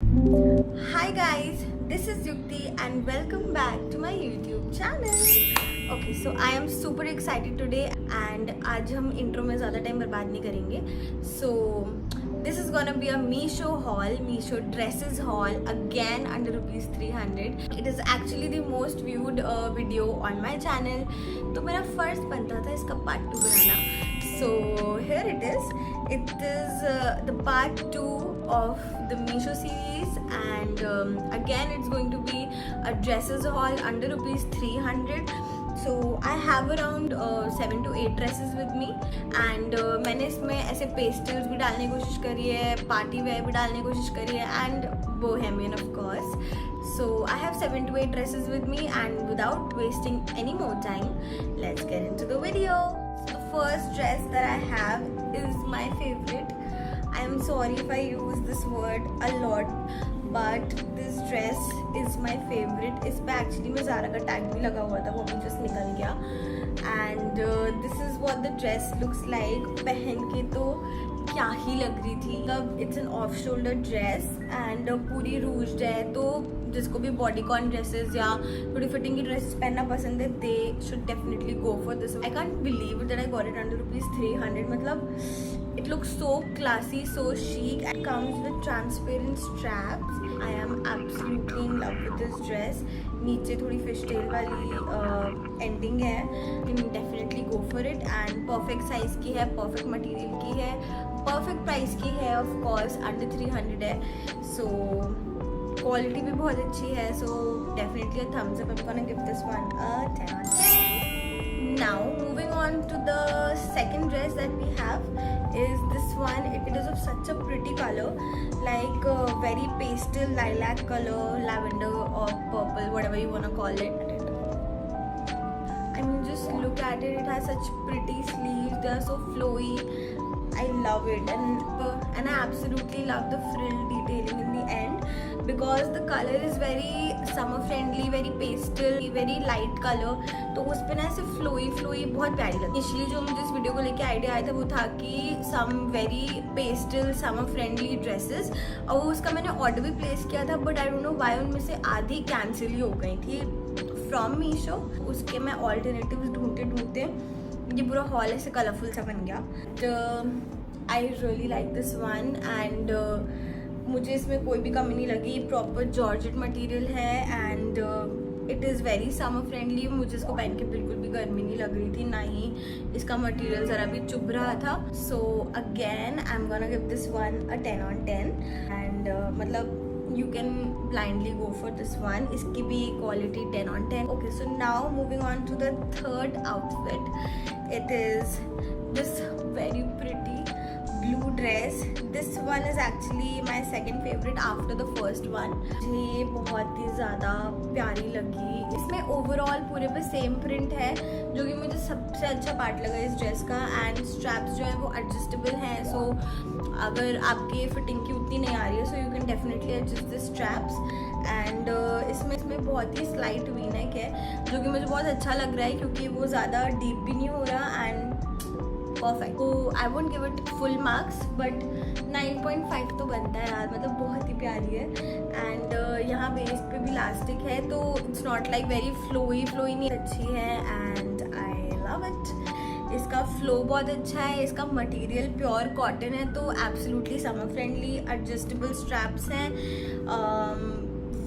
Hi guys, this is Yukti and welcome back to my YouTube channel. Okay, so I am super excited today and आज हम intro में ज़्यादा time बर्बाद नहीं करेंगे. So this is gonna be a Meesho haul, Meesho dresses haul again under rupees 300. It is actually the most viewed video on my channel. तो मेरा फर्ज बनता था इसका part 2 banana. So here it is. It is the part 2 of the Meesho series and again it's going to be a dresses haul under rupees 300. So I have around 7 to 8 dresses with me and मैंने इसमें ऐसे pastels भी डालने की कोशिश करी है, party wear भी डालने की कोशिश करी है and bohemian of course. So I have 7 to 8 dresses with me and without wasting any more time, let's get into the video. The first dress that I have is my favorite. I am sorry if I use this word a lot, but this dress is my favorite. इस पे actually में ज़ारा का tag भी लगा हुआ था, वो भी just निकल गया. And this is what the dress looks like. पहन के तो क्या ही लग रही थी. मतलब it's an off shoulder dress and पूरी रूज्ड है, तो जिसको भी बॉडीकॉन ड्रेसेस या थोड़ी फिटिंग की ड्रेसेस पहनना पसंद है, they should definitely go for this. I can't believe that I got it under rupees 300. मतलब it looks so classy, so chic. It comes with transparent straps. I am absolutely in love with this dress. नीचे थोड़ी fishtail वाली ending है. Definitely go for it and perfect size की है, perfect material की है, perfect price की है. ऑफ कोर्स अंडर 300 है, सो क्वालिटी भी बहुत अच्छी है. So definitely a thumbs up. I'm gonna give this one a 10 on 10. Now moving on to the second dress that we have is this one. It is of such a pretty color, like very pastel lilac color, lavender or purple, whatever you wanna call it. I mean, just look at it. It has such pretty sleeves. They are so flowy. I love it and I absolutely love the frill detailing in the end because the color is very summer friendly, very pastel, very light color. तो उस पे ना ऐसे flowy बहुत प्यारी लगती है. इसलिए जो मुझे इस वीडियो को लेके आइडिया आया था वो था कि some very pastel summer friendly dresses, और वो उसका मैंने ऑर्डर भी प्लेस किया था, but I don't know why उनमें से आधी कैंसिल ही हो गई थी फ्रॉम मीशो. उसके मैं ऑल्टरनेटिव्स ढूंढते ये पूरा हॉल ऐसे कलरफुल सा बन गया. I really like this one and मुझे इसमें कोई भी कमी नहीं लगी. प्रॉपर जॉर्जेट मटेरियल है and it is very summer friendly. मुझे इसको पहन के बिल्कुल भी गर्मी नहीं लग रही थी, ना ही इसका मटेरियल ज़रा भी चुभ रहा था. So again I am gonna give this one a 10 on 10 and मतलब you can blindly go for this one. इसकी भी quality 10 on 10. Okay, so now moving on to the third outfit. It is this very pretty blue dress. This one is actually my second favorite after the first one. मुझे बहुत ही ज़्यादा प्यारी लगी. इसमें overall पूरे पे सेम प्रिंट है, जो कि मुझे सबसे अच्छा पार्ट लगा इस ड्रेस का. एंड स्ट्रैप्स जो है वो एडजस्टेबल हैं, सो अगर आपके फिटिंग की उतनी नहीं आ रही है, सो you can definitely adjust the straps. And इसमें बहुत ही स्लाइट वी नेक है, जो कि मुझे बहुत अच्छा लग रहा है क्योंकि वो ज़्यादा डीप भी नहीं हो रहा एंड परफेक्ट. तो I won't give it full marks but 9.5 तो बनता है यार. मतलब बहुत ही प्यारी है एंड यहाँ वेस्ट पे भी इलास्टिक है, तो it's not like very flowy नहीं. अच्छी है एंड आई लव इट. इसका फ्लो बहुत अच्छा है. इसका मटेरियल प्योर कॉटन है, तो absolutely summer friendly. Adjustable straps हैं,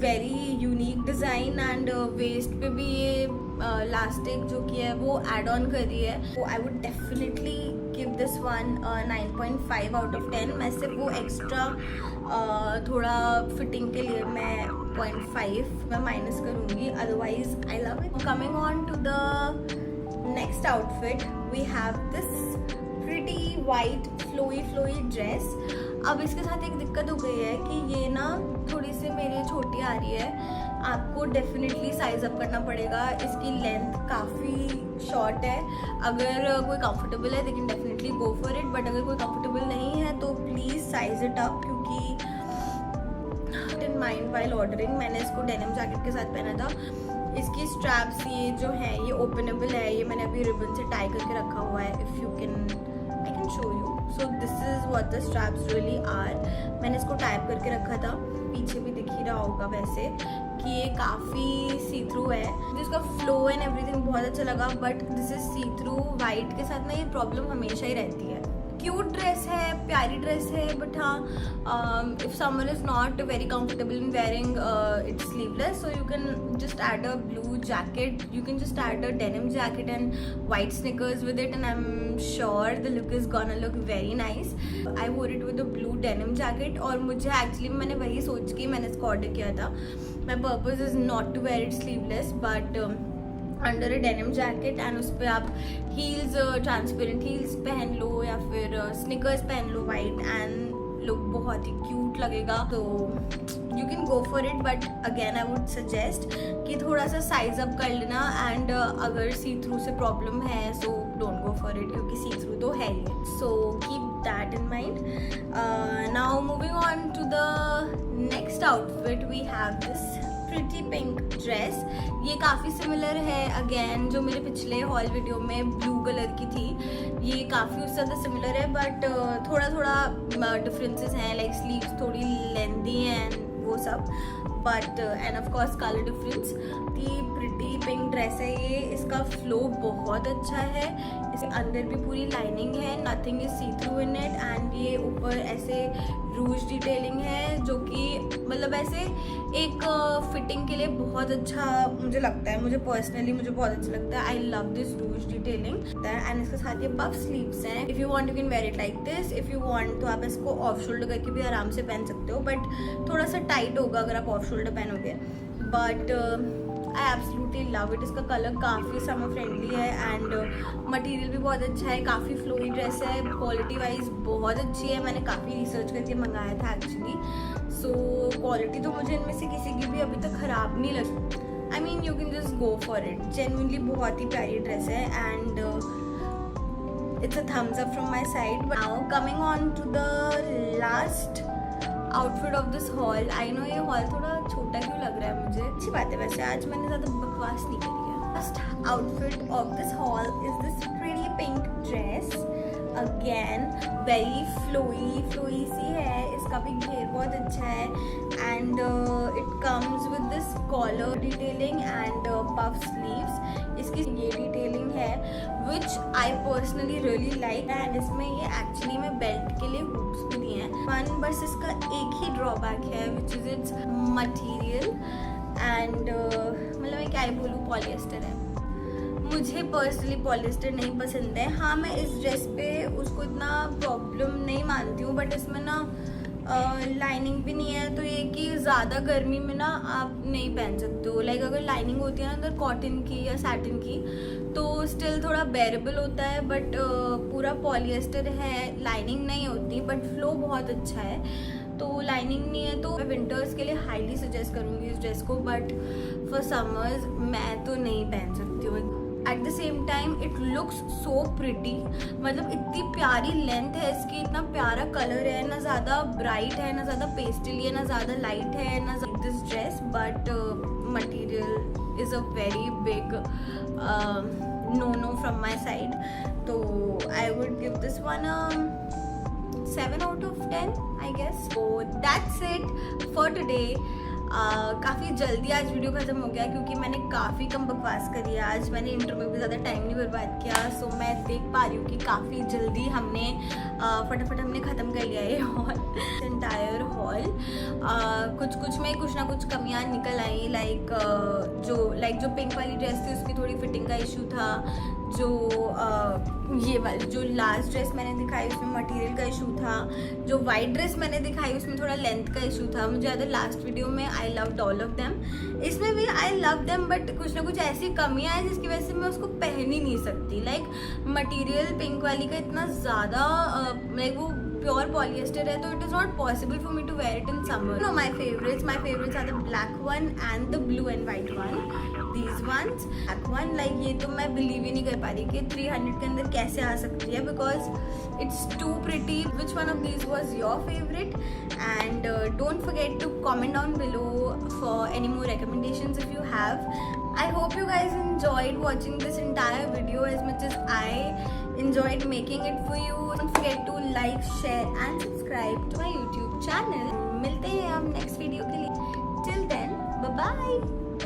very unique design and waist पे भी ये इलास्टिक जो कि है वो एड ऑन करी है. तो I would definitely give this one 9.5 out of 10. मैं सिर्फ वो एक्स्ट्रा थोड़ा फिटिंग के लिए मैं 0.5 मैं माइनस करूँगी, otherwise I love it. Coming on to the next outfit, we have this pretty white flowy dress. अब इसके साथ एक दिक्कत हो गई है कि ये ना थोड़ी सी मेरी छोटी आ रही है. आपको डेफिनेटली साइज अप करना पड़ेगा. इसकी लेंथ काफ़ी शॉर्ट है. अगर कोई कंफर्टेबल है they can definitely go for it, but अगर कोई कंफर्टेबल नहीं है तो प्लीज़ साइज इट अप, क्योंकि इन माइंड वाइल ऑर्डरिंग मैंने इसको डेनिम जैकेट के साथ पहना था. इसकी स्ट्रैप्स ये जो है ये ओपनेबल है. ये मैंने अभी रिबन से टाई करके रखा हुआ है. If you can I can show you. So this is what the straps really are. मैंने इसको टाइप करके रखा था. होगा वैसे कि ये काफ़ी सी थ्रू है। जिसका फ्लो एंड एवरीथिंग बहुत अच्छा लगा, but this is see through white के साथ ना ये प्रॉब्लम हमेशा ही रहती है। क्यूट ड्रेस है, प्यारी ड्रेस है, बट हाँ if someone is not very comfortable in wearing its sleeveless, so you can just add a blue jacket, you can just add a denim jacket and white sneakers with it, and I'm sure the look is gonna look very nice. I wore it with a blue denim jacket, और मुझे actually मैंने वही सोच के मैंने इसको order किया था। My purpose is not to wear it sleeveless, but under a denim jacket, and उस पर आप हील्स, ट्रांसपेरेंट हील्स पहन लो या फिर स्निकर्स पहन लो वाइट, एंड लुक बहुत ही क्यूट लगेगा। तो you can go for it, but again I would suggest कि थोड़ा सा साइज अप कर लेना, एंड अगर सी थ्रू से प्रॉब्लम है so don't go for it, क्योंकि सी थ्रू तो है ही। So keep that in mind. Now moving on to the next outfit, we have this pretty pink dress. ये काफ़ी सिमिलर है अगेन जो मेरे पिछले हॉल वीडियो में ब्लू कलर की थी, ये काफ़ी उससे ज़्यादा सिमिलर है, बट थोड़ा थोड़ा डिफरेंसेस हैं, लाइक स्लीव्स थोड़ी लेंथी हैं वो सब, but end of course colour difference. की प्रिटी पिंक ड्रेस है ये, इसका फ्लो बहुत अच्छा है, इसके अंदर भी पूरी लाइनिंग है, nothing is see through in it, and ये ऊपर ऐसे रूज डिटेलिंग है जो कि मतलब ऐसे एक फिटिंग के लिए बहुत अच्छा मुझे लगता है, मुझे पर्सनली मुझे बहुत अच्छा लगता है। I love this ROUGE detailing, and इसके साथ ये पफ स्लीव्स हैं। If you want you can wear it like this, if you want तो आप इसको ऑफ शोल्डर करके भी आराम से पहन सकते हो, बट थोड़ा सा टाइट होगा अगर आप ऑफ शोल्डर पहनोगे, but I absolutely love it. इसका कलर काफ़ी समर फ्रेंडली है, एंड मटेरियल भी बहुत अच्छा है, काफ़ी फ्लोई ड्रेस है, क्वालिटी वाइज बहुत अच्छी है। मैंने काफ़ी रिसर्च करके मंगाया था एक्चुअली, सो क्वालिटी तो मुझे इनमें से किसी की भी अभी तक ख़राब नहीं लगी। I mean you can just go for it, genuinely बहुत ही प्यारी ड्रेस है, and it's a thumbs up from my side. Now coming on to the last outfit of this haul. I know ये हॉल थोड़ा छोटा क्यों लग रहा है मुझे, अच्छी बात है वैसे, आज मैंने ज़्यादा बकवास नहीं करी है। First outfit of this haul is this pretty pink dress, again very flowy सी है, इसका भी घेर बहुत अच्छा है, and it comes with this collar detailing and puff sleeves. इसकी ये डिटेलिंग है which I personally really like, and इसमें ये एक्चुअली में बेल्ट के लिए हुक्स भी दिए हैं। वन बस इसका एक ही ड्रॉबैक है which is it's material, and मतलब मैं क्या ही बोलूँ, पॉलिएस्टर है। मुझे पर्सनली पॉलिएस्टर नहीं पसंद है। हाँ, मैं इस ड्रेस पे उसको इतना प्रॉब्लम नहीं मानती हूँ, बट इसमें ना लाइनिंग भी नहीं है, तो ये कि ज़्यादा गर्मी में ना आप नहीं पहन सकते हो। लाइक अगर लाइनिंग होती है ना अंदर कॉटन की या सैटिन की, तो स्टिल थोड़ा बेरेबल होता है, बट पूरा पॉलिएस्टर है, लाइनिंग नहीं होती, बट फ्लो बहुत अच्छा है। तो लाइनिंग नहीं है तो मैं विंटर्स के लिए हाईली सजेस्ट करूँगी इस ड्रेस को, बट फॉर समर्स मैं तो नहीं पहन सकती हूँ। At the same time it looks so pretty, मतलब इतनी प्यारी लेंथ है इसकी, इतना प्यारा कलर है, ना ज़्यादा ब्राइट है, ना ज़्यादा पेस्टल है, ना ज़्यादा लाइट है, ना this dress, but material is a very big no from my side. So I would give this one a 7 out of 10 I guess. So that's it for today. काफ़ी जल्दी आज वीडियो ख़त्म हो गया क्योंकि मैंने काफ़ी कम बकवास करी है आज। मैंने इंट्रो में भी ज़्यादा टाइम नहीं बर्बाद किया, सो मैं देख पा रही हूँ कि काफ़ी जल्दी हमने फटाफट हमने ख़त्म कर लिया ये हॉल, एंटायर हॉल। कुछ में कुछ ना कुछ कमियाँ निकल आई, लाइक जो पिंक वाली ड्रेस थी उसकी थोड़ी फिटिंग का इशू था, जो ये वाली जो लास्ट ड्रेस मैंने दिखाई उसमें मटेरियल का इशू था, जो वाइट ड्रेस मैंने दिखाई उसमें थोड़ा लेंथ का इशू था। मुझे ज़्यादा लास्ट वीडियो में I loved all of them, इसमें भी आई लव देम, बट कुछ ना कुछ ऐसी कमियाँ हैं जिसकी वजह से मैं उसको पहन ही नहीं सकती। लाइक मटेरियल पिंक वाली का इतना ज़्यादा लाइक वो प्योर पॉलिएस्टर है, तो it is not possible for me to wear it in summer. No, my favourites are the black one and the blue and white one. These ones, black one, like ये तो मैं believe ही नहीं कर पा रही कि 300 के अंदर कैसे आ सकती है, because it's too pretty. Which one of these was your favorite? And don't forget to comment down below for any more recommendations if you have. I hope you guys enjoyed watching this entire video as much as I enjoyed making it for you. Don't forget to like, share and subscribe to my YouTube channel. मिलते हैं हम next video के लिए. Till bye.